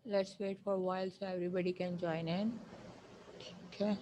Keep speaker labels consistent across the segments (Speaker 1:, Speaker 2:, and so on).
Speaker 1: Let's wait for a while so everybody can join in. Okay.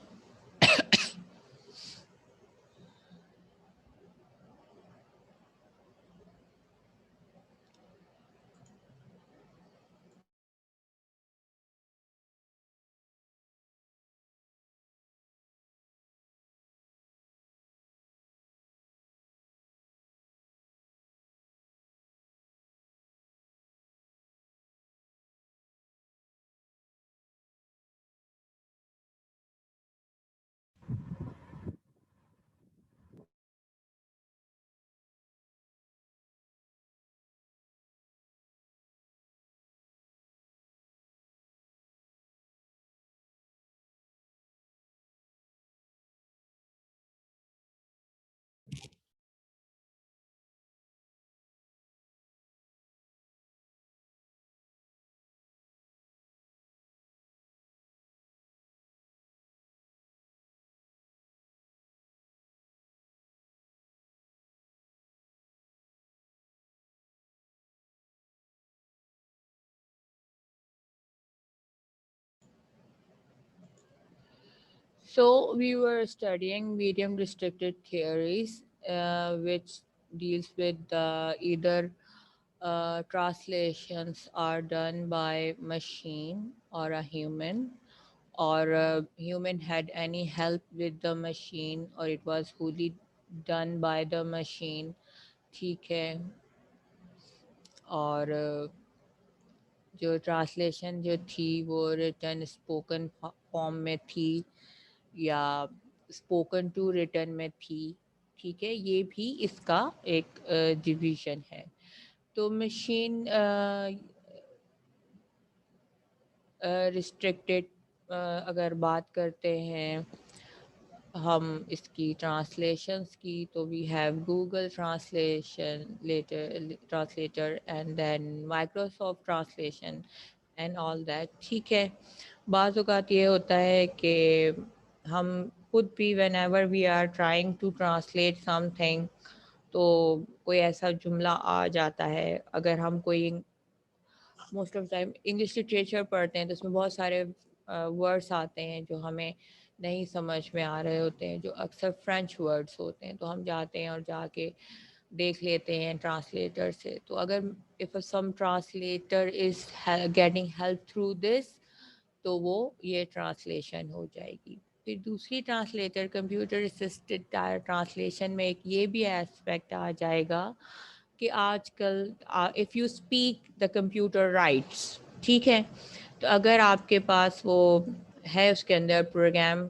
Speaker 1: So we were studying medium restricted theories, which deals with either translations are done by machine or a human, or a human had any help with the machine, or it was wholly done by the machine. ठीक है. और जो translation जो थी वो written spoken form में थी या स्पोकन टू रिटन में थी. ठीक है, ये भी इसका एक डिवीजन है. तो मशीन रिस्ट्रिक्टेड अगर बात करते हैं हम इसकी ट्रांसलेशंस की, तो we have Google translation letter translator and then Microsoft translation and all that. ठीक है, बाज़ औक़ात ये होता है कि हम खुद भी whenever we are trying to translate something, तो कोई ऐसा जुमला आ जाता है. अगर हम कोई most of time English literature पढ़ते हैं तो उसमें बहुत सारे वर्ड्स आते हैं जो हमें नहीं समझ में आ रहे होते हैं, जो अक्सर फ्रेंच वर्ड्स होते हैं. तो हम जाते हैं और जाके देख लेते हैं ट्रांसलेटर से. तो अगर if some translator is getting help through this, तो वो ये ट्रांसलेशन हो जाएगी. फिर दूसरी ट्रांसलेटर कंप्यूटर असिस्टेड ट्रांसलेशन में एक ये भी एस्पेक्ट आ जाएगा कि आजकल if you speak the computer rights. ठीक है, तो अगर आपके पास वो है उसके अंदर प्रोग्राम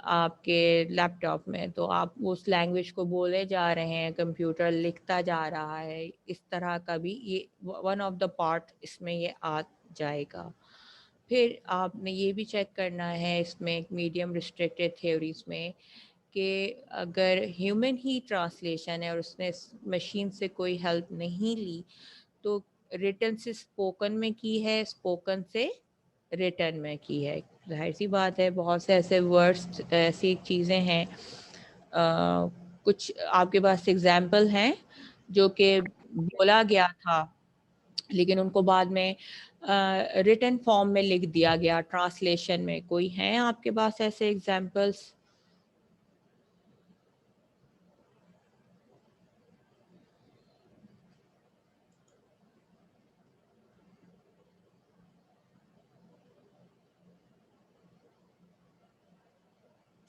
Speaker 1: आपके लैपटॉप में, तो आप उस लैंग्वेज को बोले जा रहे हैं, कंप्यूटर लिखता जा रहा है, इस तरह का भी ये वन ऑफ द पार्ट इसमें ये आ जाएगा. फिर आपने ये भी चेक करना है इसमें मीडियम रिस्ट्रिक्टेड थ्योरीज में कि अगर ह्यूमन ही ट्रांसलेशन है और उसने मशीन से कोई हेल्प नहीं ली, तो रिटन से स्पोकन में की है, स्पोकन से रिटन में की है. जाहिर सी बात है, बहुत से ऐसे वर्ड्स ऐसी चीज़ें हैं, कुछ आपके पास एग्जाम्पल हैं जो कि बोला गया था लेकिन उनको बाद में रिटन फॉर्म में लिख दिया गया ट्रांसलेशन में. कोई हैं आपके पास ऐसे एग्जाम्पल्स?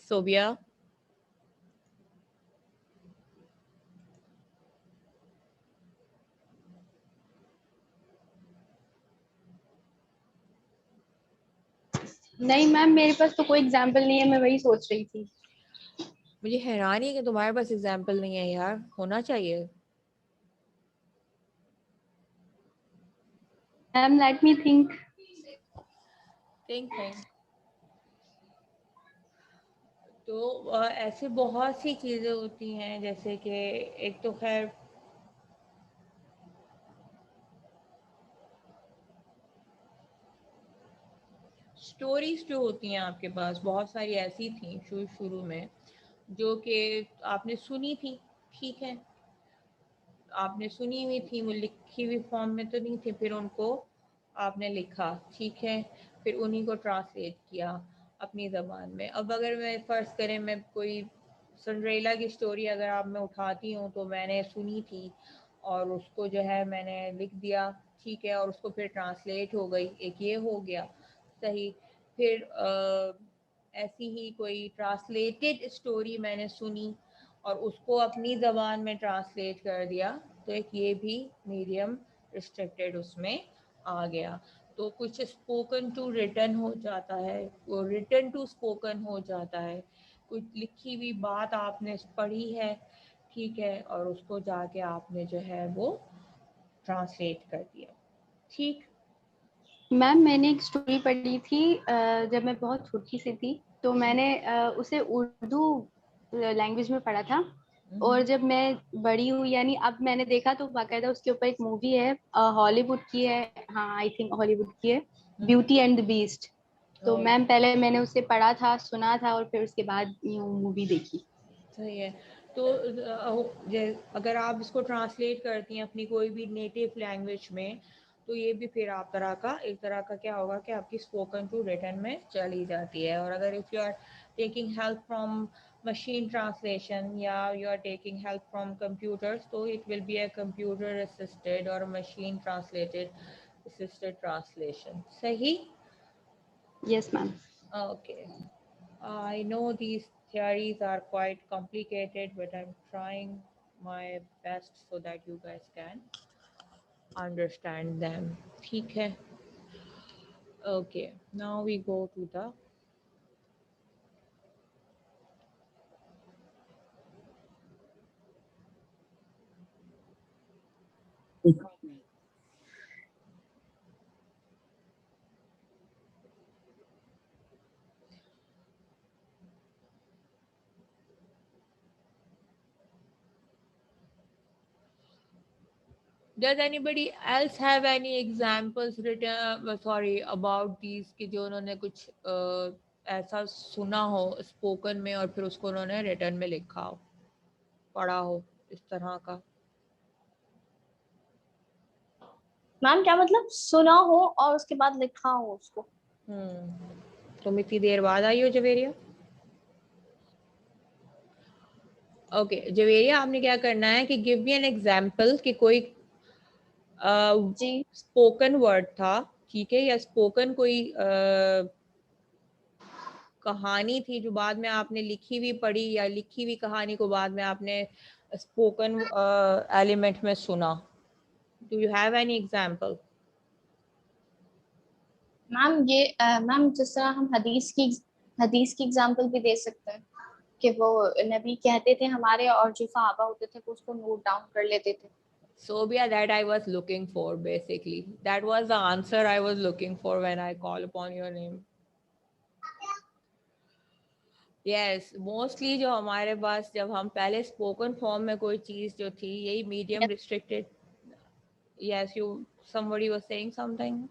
Speaker 1: सोबिया?
Speaker 2: नहीं मैम, मेरे पास तो कोई एग्जाम्पल नहीं है, मैं वही सोच रही थी.
Speaker 1: मुझे हैरानी है कि तुम्हारे पास एग्जाम्पल नहीं है यार, होना चाहिए.
Speaker 2: Ma'am let me think.
Speaker 1: Think think. तो ऐसे बहुत सी चीज़ें होती हैं, जैसे कि एक तो खैर स्टोरीज जो होती हैं आपके पास, बहुत सारी ऐसी थी शुरू शुरू में जो कि आपने सुनी थी. ठीक है, आपने सुनी हुई थी, वो लिखी हुई फॉर्म में तो नहीं थी. फिर उनको आपने लिखा, ठीक है, फिर उन्हीं को ट्रांसलेट किया अपनी ज़बान में। अब अगर मैं फ़र्ज़ करें मैं कोई सिंड्रेला की स्टोरी अगर आप मैं उठाती हूँ तो मैंने सुनी थी और उसको जो है मैंने लिख दिया, ठीक है, और उसको फिर ट्रांसलेट हो गई, एक ये हो गया, सही। फिर ऐसी ही कोई ट्रांसलेटेड स्टोरी मैंने सुनी और उसको अपनी ज़बान में ट्रांसलेट कर दिया, तो एक ये भी मीडियम रिस्ट्रिक्टेड उसमें आ गया। तो कुछ स्पोकन टू रिटन हो जाता है, वो रिटन टू स्पोकन हो जाता है। कुछ लिखी हुई बात आपने पढ़ी है, ठीक है, और उसको जाके आपने जो है वो ट्रांसलेट कर दिया, ठीक।
Speaker 2: मैम मैंने एक स्टोरी पढ़ी थी जब मैं बहुत छोटी सी थी, तो मैंने उसे उर्दू लैंग्वेज में पढ़ा था। और जब मैं बड़ी हुई, यानी अब मैंने देखा तो बाकायदा उसके ऊपर एक मूवी है, हॉलीवुड की है। हाँ, आई थिंक हॉलीवुड की है, ब्यूटी एंड द बीस्ट। तो मैम पहले मैंने उसे पढ़ा था, सुना था, और फिर उसके बाद यूँ मूवी देखी।
Speaker 1: सही है। तो अगर आप इसको ट्रांसलेट करती हैं अपनी कोई भी नेटिव लैंग्वेज में, तो ये भी फिर आप तरह का एक तरह का क्या होगा कि आपकी स्पोकन टू रिटन में चली जाती है। और अगर if you are taking help from machine translation या you are taking help from computers, तो it will be a computer assisted और मशीन ट्रांसलेटेड असिस्टेड ट्रांसलेशन, सही।
Speaker 2: Yes ma'am.
Speaker 1: Okay. I know these theories are quite complicated, but I'm trying my best so that you guys can understand them. ठीक है. Okay. Now we go to the Does anybody else have any examples written sorry about these कि जो उन्होंने कुछ ऐसा सुना हो spoken में और फिर उसको उन्होंने रिटर्न में लिखा हो, पढ़ा हो, इस तरह का?
Speaker 3: मैम क्या मतलब सुना हो और उसके बाद लिखा हो उसको?
Speaker 1: तुम इतनी देर बाद आई हो जवेरिया? ओके जवेरिया, आपने क्या करना है कि गिव मी एन एग्जांपल कि कोई
Speaker 3: जी
Speaker 1: स्पोकन वर्ड था, ठीक है, या स्पोकन कोई कहानी थी जो बाद में आपने लिखी हुई पढ़ी, या लिखी हुई कहानी को बाद में आपने स्पोकन एलिमेंट में सुना। Do you have any example?
Speaker 3: Ma'am ये मैम जिस तरह हम हदीस की एग्जांपल भी दे सकते हैं कि वो नबी कहते थे हमारे, और जो सहाबा होते थे वो उसको नोट डाउन कर लेते थे।
Speaker 1: Sobia, that I was looking for basically. That was the answer I was looking for when I call upon your name. Yes, mostly जो हमारे पास जब हम पहले स्पोकन फॉर्म में कोई चीज जो थी, यही medium restricted. Yes, you somebody was saying something.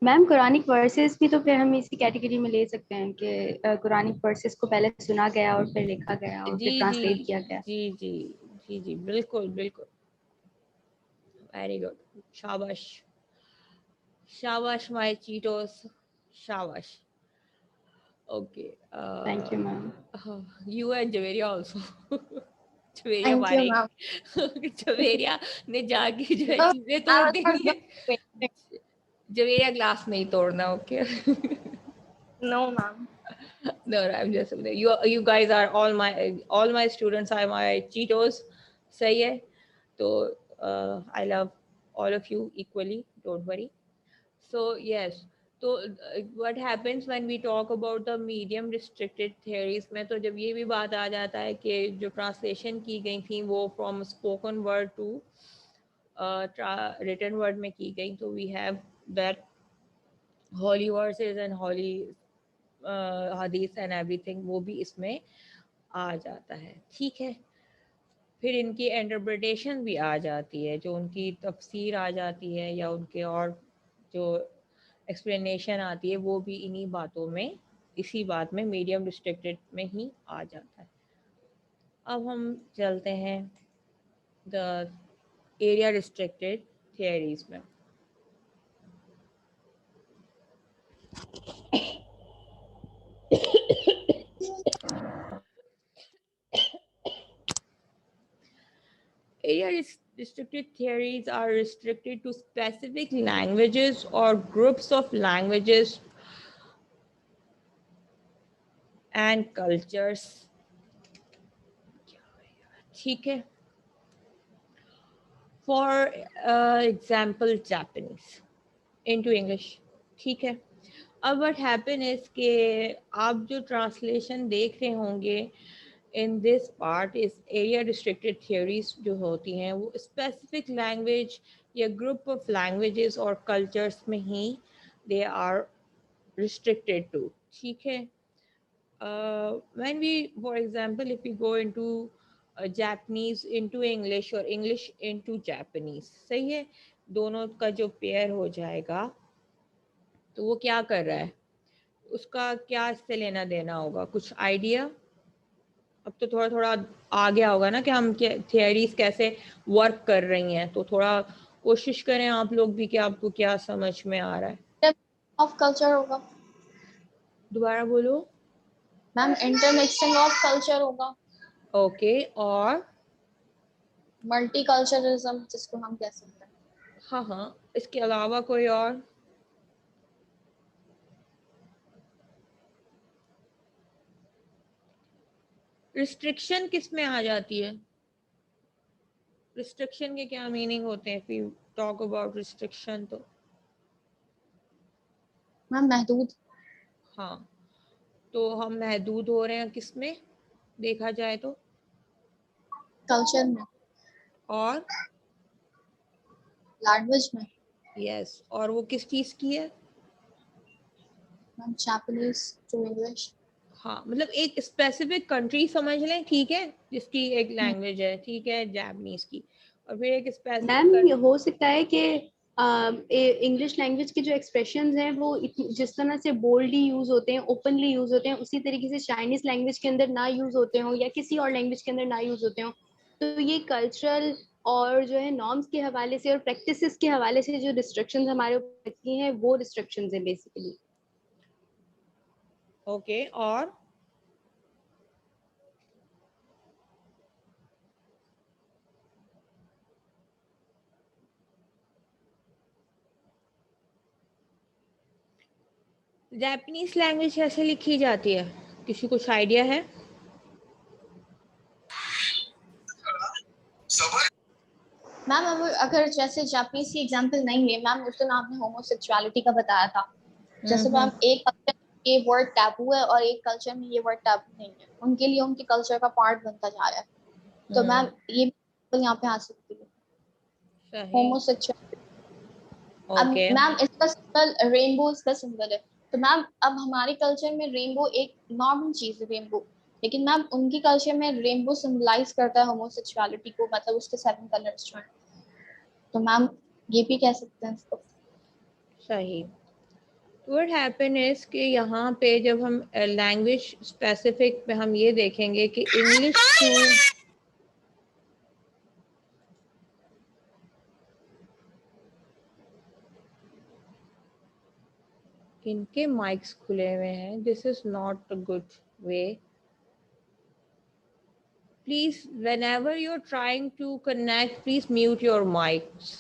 Speaker 2: Ma'am Quranic verses भी तो फिर हम इसी कैटेगरी में ले सकते हैं कि कुरानिक वर्सेस को पहले सुना गया और फिर लिखा गया और
Speaker 1: जी
Speaker 2: फिर
Speaker 1: जी
Speaker 2: ट्रांसलेट किया गया।
Speaker 1: जी जी जी जी बिल्कुल बिल्कुल, वेरी गुड, शाबाश शाबाश माय चीटोस, शाबाश। Okay
Speaker 2: thank you ma'am.
Speaker 1: You and Javeria also. Javeria
Speaker 3: thank you
Speaker 1: मारे
Speaker 3: मैम।
Speaker 1: जवेरिया ने जाके जो है चीजें
Speaker 3: I
Speaker 1: तोड़
Speaker 3: was not
Speaker 1: देनी है।
Speaker 3: going.
Speaker 1: जवेरिया ग्लास नहीं तोड़ना, okay.
Speaker 3: No ma'am.
Speaker 1: No, I'm just you guys are all my students are my Cheetos. सही है, तो I love all of you equally, don't worry. So yes, तो what happens when we talk about the medium restricted theories में, तो जब ये भी बात आ जाता है कि जो ट्रांसलेशन की गई थी वो from spoken word to written word में की गई, तो we have that holy verses and holy हदीस एंड एवरीथिंग, वो भी इसमें आ जाता है, ठीक है। फिर इनकी इंटरप्रिटेशन भी आ जाती है, जो उनकी तफसीर आ जाती है या उनके और जो एक्सप्लेनेशन आती है, वो भी इन्हीं बातों में, इसी बात में मीडियम रिस्ट्रिक्टेड में ही आ जाता है। अब हम चलते हैं द एरिया रिस्ट्रिक्टेड थियरीज में। Area restricted theories are restricted to specific languages or groups of languages and cultures. ठीक है, for example Japanese into English, ठीक है। अब what happen is कि आप जो translation देख रहे होंगे in this part is area restricted theories जो होती हैं वो specific language या group of languages और cultures में ही they are restricted to, ठीक है। When we, for example, if we go into Japanese into English or English into Japanese, सही है, दोनों का जो पेयर हो जाएगा तो वो क्या कर रहा है, उसका क्या इससे लेना देना होगा, कुछ आइडिया? अब तो थोड़ा थोड़ा आ गया होगा ना कि हम थियरीज कैसे वर्क कर रही हैं, तो थोड़ा कोशिश करें आप लोग भी कि आपको क्या समझ में आ रहा है।
Speaker 3: ऑफ कल्चर होगा।
Speaker 1: दोबारा बोलो
Speaker 3: मैम। इंटरमिक्सिंग ऑफ कल्चर होगा।
Speaker 1: ओके, और
Speaker 3: मल्टीकल्चरलिज्म जिसको हम कह सकते हैं।
Speaker 1: हाँ हाँ, इसके अलावा कोई और? रिस्ट्रिक्शन किस में आ जाती है? रिस्ट्रिक्शन के क्या मीनिंग होते हैं? If you talk about restriction तो
Speaker 3: मैम महदूद।
Speaker 1: हाँ, तो हम महदूद हो रहे हैं किस में देखा जाए तो?
Speaker 3: कल्चर में
Speaker 1: और
Speaker 3: लैंग्वेज में।
Speaker 1: यस, और वो किस चीज की है?
Speaker 3: Ma'am Japanese to English.
Speaker 1: हाँ, मतलब एक स्पेसिफिक कंट्री समझ लें, ठीक है, जिसकी एक लैंग्वेज है, ठीक है, जापानीज की, और फिर एक
Speaker 2: मैम
Speaker 1: स्पेसिफिक
Speaker 2: हो सकता है कि इंग्लिश लैंग्वेज के जो एक्सप्रेशंस हैं वो जिस तरह से बोल्डली यूज होते हैं, ओपनली यूज होते हैं, उसी तरीके से चाइनीज लैंग्वेज के अंदर ना यूज होते हो या किसी और लैंग्वेज के अंदर ना यूज होते हो। तो ये कल्चरल और जो है नॉर्म्स के हवाले से और प्रैक्टिसेस के हवाले से जो रिस्ट्रिक्शंस हमारे ऊपर लगती हैं वो रिस्ट्रिक्शंस हैं बेसिकली।
Speaker 1: ओके, और जापानीज लैंग्वेज कैसे लिखी जाती है, किसी कुछ आइडिया है?
Speaker 3: मैम अब अगर जैसे जापानीज की एग्जांपल नहीं ले मैम, उस दिन आपने होमोसेक्सुअलिटी का बताया था। जैसे मैम एक कल्चर ये वर्ड टैबू है और एक कल्चर में ये वर्ड टैबू नहीं है, उनके लिए उनके कल्चर का पार्ट बनता जा रहा है। तो मैम ये यहाँ पे आ सकती है होमोसेक्सुअल। अब
Speaker 1: ओके,
Speaker 3: मैम इसका सिंबल रेनबो, इसका सिंबल है। तो मैम अब हमारे कल्चर में रेनबो एक नॉर्मल चीज है रेनबो, लेकिन मैम उनकी कल्चर में रेनबो सिंबलाइज करता है होमोसेक्सुअलिटी को, मतलब उसके 7 कलर्स जो हैं। तो मैम ये भी कह सकते हैं इसको।
Speaker 1: सही। व्हाट हैपन इज कि यहाँ पे जब हम लैंग्वेज स्पेसिफिक पे हम ये देखेंगे कि इंग्लिश टू, इनके माइक्स खुले हुए हैं, this is not a good way. Please whenever you're trying to connect, please mute your mics.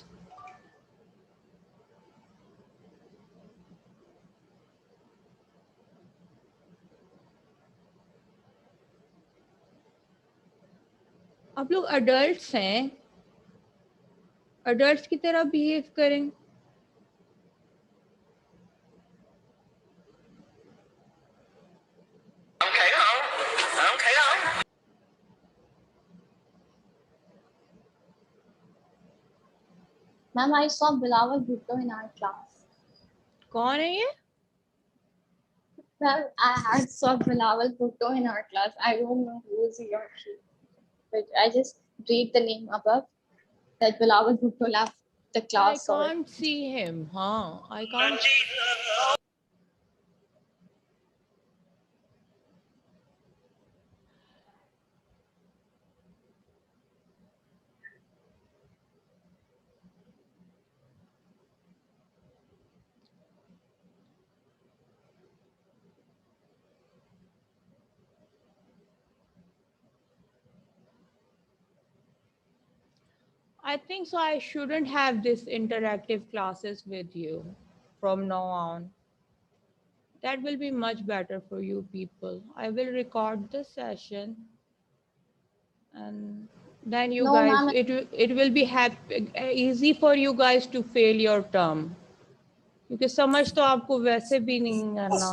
Speaker 1: आप लोग अडल्ट्स हैं, अडल्ट्स की तरह बिहेव करें।
Speaker 3: Ma'am I saw Bilawal Bhutto in our class.
Speaker 1: कौन है ये?
Speaker 3: Ma'am I had saw Bilawal Bhutto in our class. I don't know who is he और she, but I just read the name above that Bilawal Bhutto left the
Speaker 1: I
Speaker 3: class. Or
Speaker 1: can't see him. हाँ, I can't. I think so. I shouldn't have this interactive classes with you from now on. That will be much better for you people. I will record the session and then you
Speaker 3: No,
Speaker 1: guys
Speaker 3: ma'am.
Speaker 1: it will be easy for you guys to fail your term क्योंकि समझ तो आपको वैसे भी नहीं करना.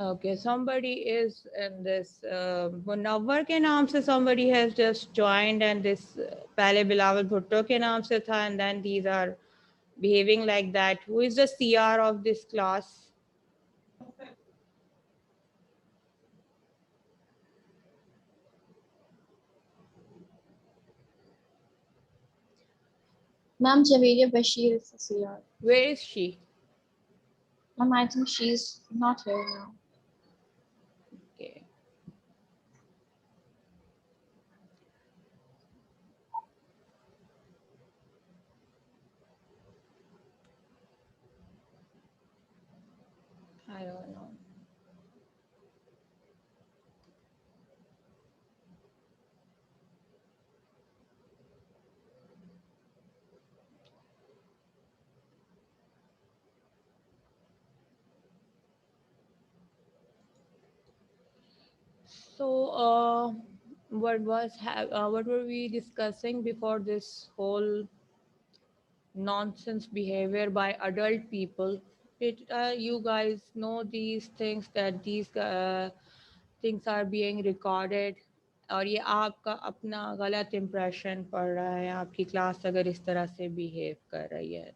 Speaker 1: Okay, somebody is in this Munawwar के नाम से somebody has just joined and this पहले बिलावल भुट्टो के नाम से था and then these are behaving like that. Who is the CR of this class?
Speaker 3: Ma'am, Javeria Bashir is the CR.
Speaker 1: Where is she?
Speaker 3: Ma'am, I think she's not here now.
Speaker 1: Okay. I don't know. So, what were we discussing before this whole nonsense behavior by adult people? You guys know these things that these things are being recorded और ये आपका अपना गलत impression पड़ रहा है आपकी class अगर इस तरह से बिहेव कर रही है